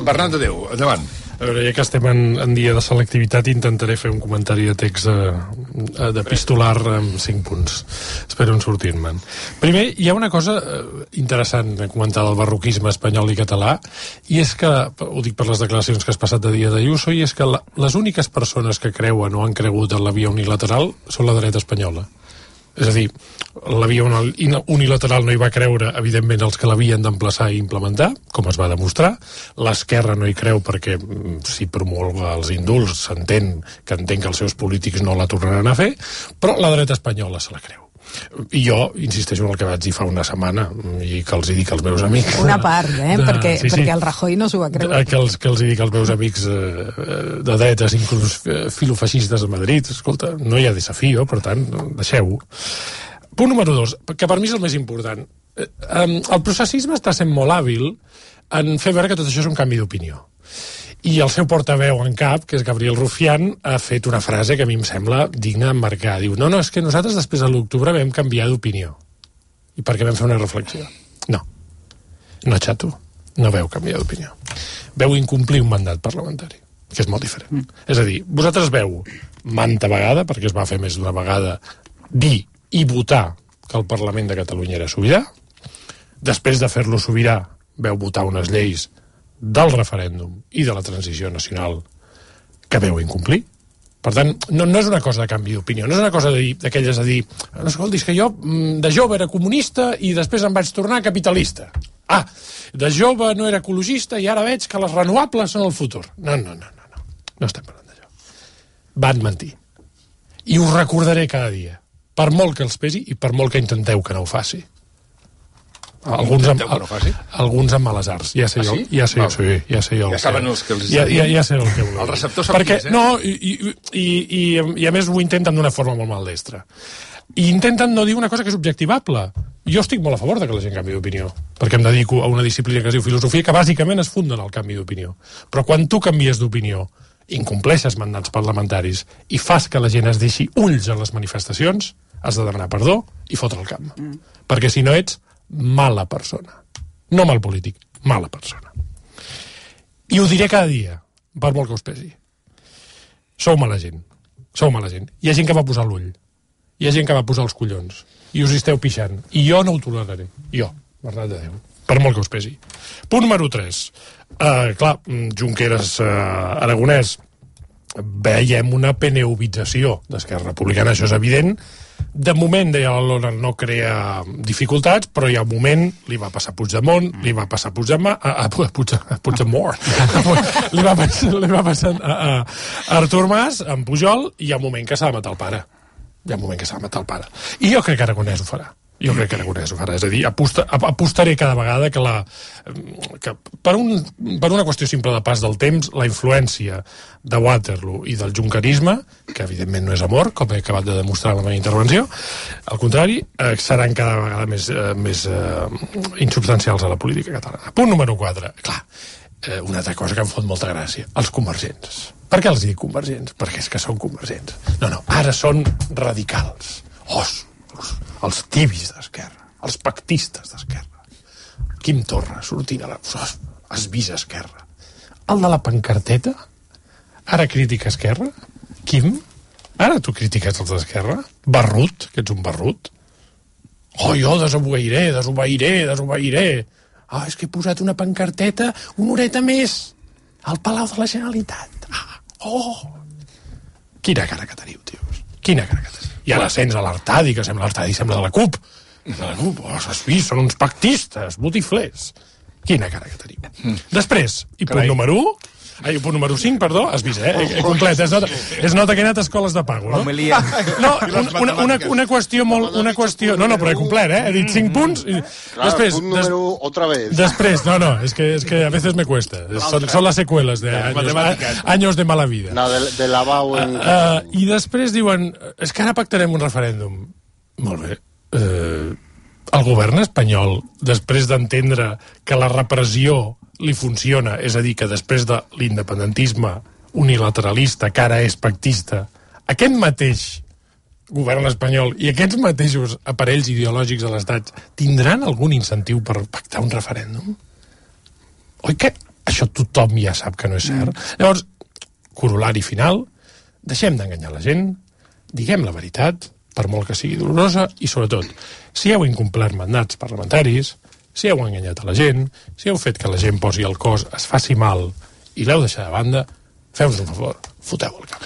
Bernat de Déu, endavant. A veure, ja que estem en dia de selectivitat, intentaré fer un comentari de text d'epistolar amb 5 punts. Espero en sortir-me'n. Primer, hi ha una cosa interessant a comentar del barroquisme espanyol i català, i és que, ho dic per les declaracions que has passat de Díaz Ayuso, i és que les úniques persones que creuen o han cregut en la via unilateral són la dreta espanyola. És a dir, la via unilateral no hi va creure, evidentment, els que l'havien d'emplaçar i implementar, com es va demostrar. L'esquerra no hi creu perquè, si promulga els indults, s'entén que els seus polítics no la tornaran a fer, però la dreta espanyola se la creu. I jo insisteixo en el que vaig dir fa una setmana i que els hi dic als meus amics una part, perquè el Rajoy no s'ho va creure, que els hi dic als meus amics de dretes, inclús filofeixistes de Madrid. Escolta, no hi ha desafio, per tant, deixeu-ho. Punt número 2, que per mi és el més important. El processisme està sent molt hàbil en fer veure que tot això és un canvi d'opinió. I el seu portaveu en cap, que és Gabriel Rufián, ha fet una frase que a mi em sembla digna d'emmarcar. Diu, no, és que nosaltres després de l'octubre vam canviar d'opinió. I perquè vam fer una reflexió. No, xato, no veu canviar d'opinió. Veu incomplir un mandat parlamentari, que és molt diferent. És a dir, vosaltres veu manta vegada, perquè es va fer més d'una vegada, dir i votar que el Parlament de Catalunya era sobirà. Després de fer-lo sobirà, veu votar unes lleis del referèndum i de la transició nacional que veu incomplir. Per tant, no és una cosa de canvi d'opinió, no és una cosa d'aquelles de dir, no, escolta, és que jo de jove era comunista i després em vaig tornar capitalista. De jove no era ecologista i ara veig que les renovables són el futur. No estem parlant d'allò. Van mentir. I ho recordaré cada dia, per molt que els pesi i per molt que intenteu que no ho faci. Alguns amb males arts, ja sé jo. Ja saben els que els... Ja sé el que voleu. El receptor sap qui és, No, i a més ho intenten d'una forma molt maldestra. I intenten no dir una cosa que és objectivable. Jo estic molt a favor de que la gent canvi d'opinió, perquè em dedico a una disciplina que es diu filosofia, que bàsicament es funda en el canvi d'opinió. Però quan tu canvies d'opinió, incompleixes mandats parlamentaris i fas que la gent es deixi ulls a les manifestacions, has de demanar perdó i fotre el camp. Perquè si no ets mala persona. No mal polític, mala persona. I ho diré cada dia, per molt que us pesi. Sou mala gent. Hi ha gent que va posar l'ull. Hi ha gent que va posar els collons. I us hi esteu pixant. I jo no ho toleraré. Jo, Bernat de Déu. Per molt que us pesi. Punt número 3. Clar, Junqueras, Aragonès, veiem una PNUvització d'Esquerra Republicana, això és evident. De moment, deia l'Olona, no crea dificultats, però hi ha un moment, li va passar a Puigdemont, li va passar a Puigdemont, li va passar a Artur Mas, amb Pujol, i hi ha un moment que s'ha de matar el pare. I jo crec que Aragonès ho farà. És a dir, apostaré cada vegada que per una qüestió simple de pas del temps, la influència de Waterloo i del junquerisme, que evidentment no és amor, com he acabat de demostrar en la meva intervenció, al contrari, seran cada vegada més insubstancials a la política catalana. Punt número 4. Clar, una altra cosa que em fot molta gràcia, els convergents. Per què els dic convergents? Perquè és que són convergents. No, ara són radicals. Els tibis d'Esquerra, els pactistes d'Esquerra. Quim Torra sortint has vist Esquerra. El de la pancarteta? Ara critica Esquerra? Quim? Ara tu critiques els d'Esquerra? Barrut, que ets un barrut? Jo desobeiré. És que he posat una pancarteta una horeta més al Palau de la Generalitat. Quina cara que teniu, tios. I ara sents a l'Artadi, que l'Artadi sembla de la CUP. Has vist, són uns pactistes, botiflers. Quina cara que teniu. Després, i punt número 1, punt número 5, perdó, has vist, complet, es nota que he anat a escoles de pago, no? Una qüestió molt... No, però he complet, he dit 5 punts. Després, punt número, otra vez. Després, es que a veces me cuesta. Son las secuelas de años de mala vida. De lavabo. I després diuen, és que ara pactarem un referèndum. Molt bé. El govern espanyol, després d'entendre que la repressió li funciona, és a dir, que després de l'independentisme unilateralista, que ara és pactista, aquest mateix govern espanyol i aquests mateixos aparells ideològics de l'Estat tindran algun incentiu per pactar un referèndum? Oi que això tothom ja sap que no és cert. Llavors, corol·lari final, deixem d'enganyar la gent, diguem la veritat, per molt que sigui dolorosa, i sobretot, si heu incomplert mandats parlamentaris, si heu enganyat a la gent, si heu fet que la gent posi el cos, es faci mal, i l'heu deixat de banda, feu-nos un favor, foteu el cap.